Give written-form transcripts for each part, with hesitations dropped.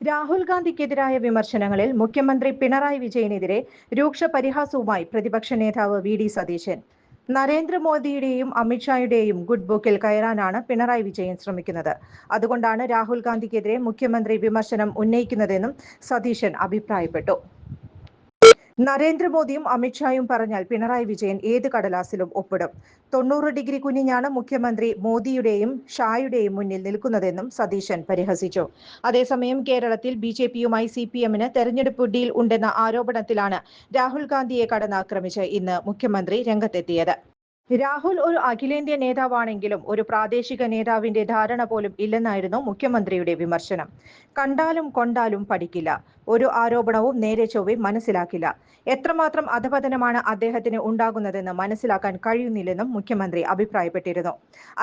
രാഹുൽ ഗാന്ധിക്കെതിരായ വിമർശനങ്ങളിൽ മുഖ്യമന്ത്രി പിണറായി വിജയനെതിരെ രൂക്ഷ പരിഹാസവുമായി പ്രതിപക്ഷ നേതാവ് വി.ഡി. സതീശൻ. നരേന്ദ്രമോദിയുടെയും അമിത്ഷായുടെയും ഗുഡ് ബുക്കിൽ കയറാനാണ് പിണറായി വിജയൻ ശ്രമിക്കുന്നത്. അതുകൊണ്ടാണ് രാഹുൽ ഗാന്ധിക്കെതിരെ മുഖ്യമന്ത്രി വിമർശനം ഉന്നയിക്കുന്നതെന്നും സതീശൻ അഭിപ്രായപ്പെട്ടു. നരേന്ദ്രമോദിയും അമിത്ഷായും പറഞ്ഞാൽ പിണറായി വിജയൻ ഏത് കടലാസിലും ഒപ്പിടും. 90 ഡിഗ്രി കുനിഞ്ഞാണ് മുഖ്യമന്ത്രി മോദിയുടെയും ഷായുടെയും മുന്നിൽ നിൽക്കുന്നതെന്നും സതീശൻ പരിഹസിച്ചു. അതേസമയം കേരളത്തിൽ ബിജെപിയുമായി സിപിഎമ്മിന് തെരഞ്ഞെടുപ്പ് ഡീൽ ഉണ്ടെന്ന ആരോപണത്തിലാണ് രാഹുൽ ഗാന്ധിയെ കടന്നാക്രമിച്ച് ഇന്ന് മുഖ്യമന്ത്രി രംഗത്തെത്തിയത്. രാഹുൽ ഒരു അഖിലേന്ത്യാ നേതാവാണെങ്കിലും ഒരു പ്രാദേശിക നേതാവിന്റെ ധാരണ പോലും ഇല്ലെന്നായിരുന്നു മുഖ്യമന്ത്രിയുടെ വിമർശനം. കണ്ടാലും കൊണ്ടാലും പഠിക്കില്ല, ഒരു ആരോപണവും നേരെ ചൊവ്വെ മനസ്സിലാക്കില്ല, എത്രമാത്രം അധപതനമാണ് അദ്ദേഹത്തിന് ഉണ്ടാകുന്നതെന്ന് മനസ്സിലാക്കാൻ കഴിയുന്നില്ലെന്നും മുഖ്യമന്ത്രി അഭിപ്രായപ്പെട്ടിരുന്നു.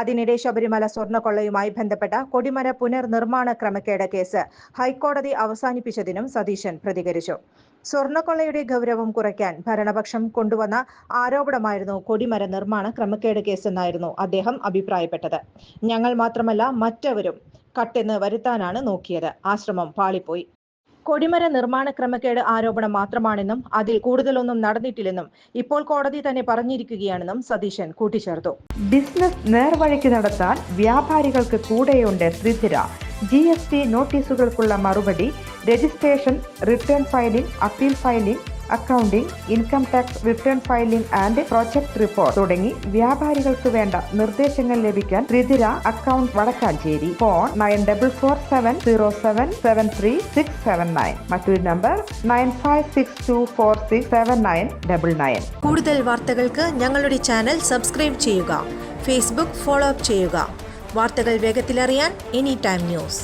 അതിനിടെ ശബരിമല സ്വർണ്ണക്കൊള്ളയുമായി ബന്ധപ്പെട്ട കൊടിമര പുനർനിർമ്മാണ ക്രമക്കേട് കേസ് ഹൈക്കോടതി അവസാനിപ്പിച്ചതിനും സതീശൻ പ്രതികരിച്ചു. സ്വർണ്ണക്കൊള്ളയുടെ ഗൗരവം കുറയ്ക്കാൻ ഭരണപക്ഷം കൊണ്ടുവന്ന ആരോപണമായിരുന്നു കൊടിമര നിർമ്മാണ ക്രമക്കേട് കേസെന്നായിരുന്നു അദ്ദേഹം അഭിപ്രായപ്പെട്ടത്. ഞങ്ങൾ മാത്രമല്ല മറ്റവരും കട്ടെന്ന് വരുത്താനാണ് നോക്കിയത്. ആ ശ്രമം പാളിപ്പോയി. കൊടിമര നിർമ്മാണ ക്രമക്കേട് ആരോപണം മാത്രമാണെന്നും അതിൽ കൂടുതലൊന്നും നടന്നിട്ടില്ലെന്നും ഇപ്പോൾ കോടതി തന്നെ പറഞ്ഞിരിക്കുകയാണെന്നും സതീശൻ കൂട്ടിച്ചേർത്തു. ബിസിനസ് നേർവഴിക്ക് നടത്താൻ വ്യാപാരികൾക്ക് കൂടെയുണ്ട് ത്രിധിര. GST നോട്ടീസുകൾക്കുള്ള മറുപടി, registration, return filing, appeal filing, accounting, income tax return filing and project report തുടങ്ങി വ്യാപാരികൾക്ക് വേണ്ട നിർദ്ദേശങ്ങൾ ലഭിക്കാൻ ത്രിധിര അക്കൗണ്ട് വടക്കാഞ്ചേരി. ഫോൺ 9447077369. മറ്റൊരു നമ്പർ 9562467999. കൂടുതൽ വാർത്തകൾക്ക് ഞങ്ങളുടെ ചാനൽ സബ്സ്ക്രൈബ് ചെയ്യുക. ഫേസ്ബുക്ക് ഫോളോ അപ്പ് ചെയ്യുക. വാർത്തകൾ വേഗത്തിലറിയാൻ എനി ടൈം ന്യൂസ്.